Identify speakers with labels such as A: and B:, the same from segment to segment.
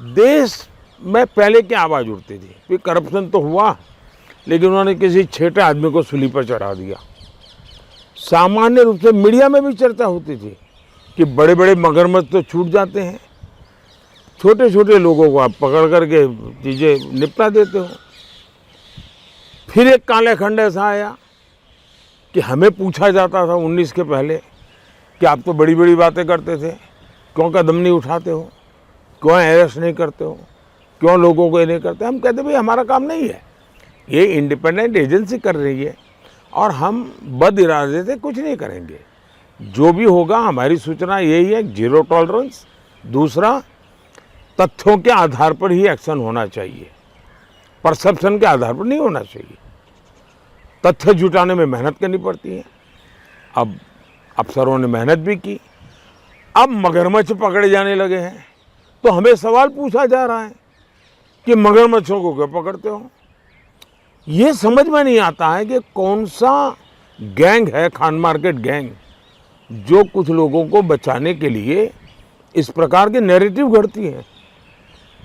A: देश में पहले क्या आवाज़ उठती थी कि करप्शन तो हुआ, लेकिन उन्होंने किसी छेटे आदमी को सूली पर चढ़ा दिया। सामान्य रूप से मीडिया में भी चर्चा होती थी कि बड़े बड़े मगरमच्छ तो छूट जाते हैं, छोटे छोटे लोगों को आप पकड़ करके चीज़ें निपटा देते हो। फिर एक काले खंड ऐसा आया कि हमें पूछा जाता था 19 के पहले कि आप तो बड़ी बड़ी बातें करते थे, क्यों कदम नहीं उठाते हो, क्यों अरेस्ट नहीं करते हो, क्यों लोगों को ये नहीं करते। हम कहते भाई हमारा काम नहीं है, ये इंडिपेंडेंट एजेंसी कर रही है और हम बद इरादे से कुछ नहीं करेंगे। जो भी होगा हमारी सूचना यही है, जीरो टॉलरेंस। दूसरा, तथ्यों के आधार पर ही एक्शन होना चाहिए, परसेप्शन के आधार पर नहीं होना चाहिए। तथ्य जुटाने में मेहनत करनी पड़ती है। अब अफसरों ने मेहनत भी की, अब मगरमच्छ पकड़े जाने लगे हैं तो हमें सवाल पूछा जा रहा है कि मगरमच्छों को क्यों पकड़ते हो। ये समझ में नहीं आता है कि कौन सा गैंग है, खान मार्केट गैंग, जो कुछ लोगों को बचाने के लिए इस प्रकार के नैरेटिव घड़ती है।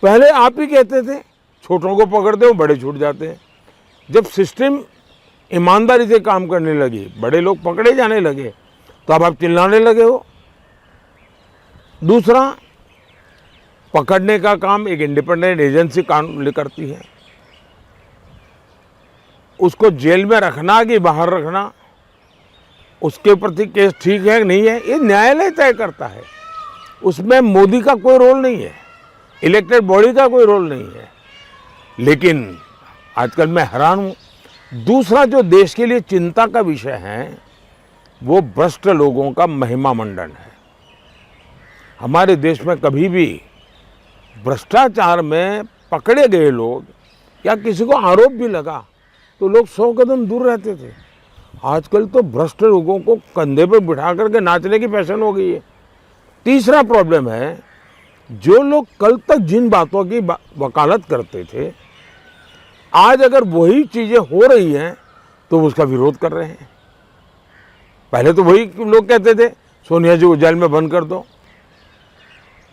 A: पहले आप ही कहते थे छोटों को पकड़ते हो, बड़े छूट जाते हैं। जब सिस्टम ईमानदारी से काम करने लगी, बड़े लोग पकड़े जाने लगे, तो अब आप चिल्लाने लगे हो। दूसरा, पकड़ने का काम एक इंडिपेंडेंट एजेंसी काम करती है, उसको जेल में रखना कि बाहर रखना, उसके प्रति केस ठीक है कि नहीं है, ये न्यायालय तय करता है। उसमें मोदी का कोई रोल नहीं है, इलेक्टेड बॉडी का कोई रोल नहीं है। लेकिन आजकल मैं हैरान हूँ। दूसरा जो देश के लिए चिंता का विषय है वो भ्रष्ट लोगों का महिमा मंडन है। हमारे देश में कभी भी भ्रष्टाचार में पकड़े गए लोग या किसी को आरोप भी लगा तो लोग 100 कदम दूर रहते थे। आजकल तो भ्रष्ट लोगों को कंधे पर बिठा करके नाचने की फैशन हो गई है। तीसरा प्रॉब्लम है, जो लोग कल तक जिन बातों की वकालत करते थे, आज अगर वही चीज़ें हो रही हैं तो उसका विरोध कर रहे हैं। पहले तो वही लोग कहते थे सोनिया जी को जेल में बंद कर दो,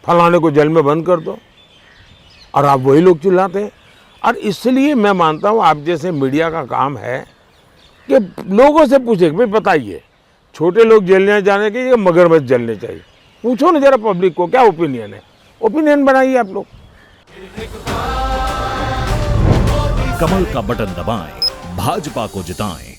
A: फलाने को जेल में बंद कर दो, और आप वही लोग चिल्लाते हैं। और इसलिए मैं मानता हूँ आप जैसे मीडिया का काम है कि लोगों से पूछे भाई बताइए, छोटे लोग जेल जाने के या मगरमच्छ जलने चाहिए? पूछो ना जरा पब्लिक को क्या ओपिनियन है, ओपिनियन बनाइए आप लोग।
B: कमल का बटन दबाएं, भाजपा को जिताएं।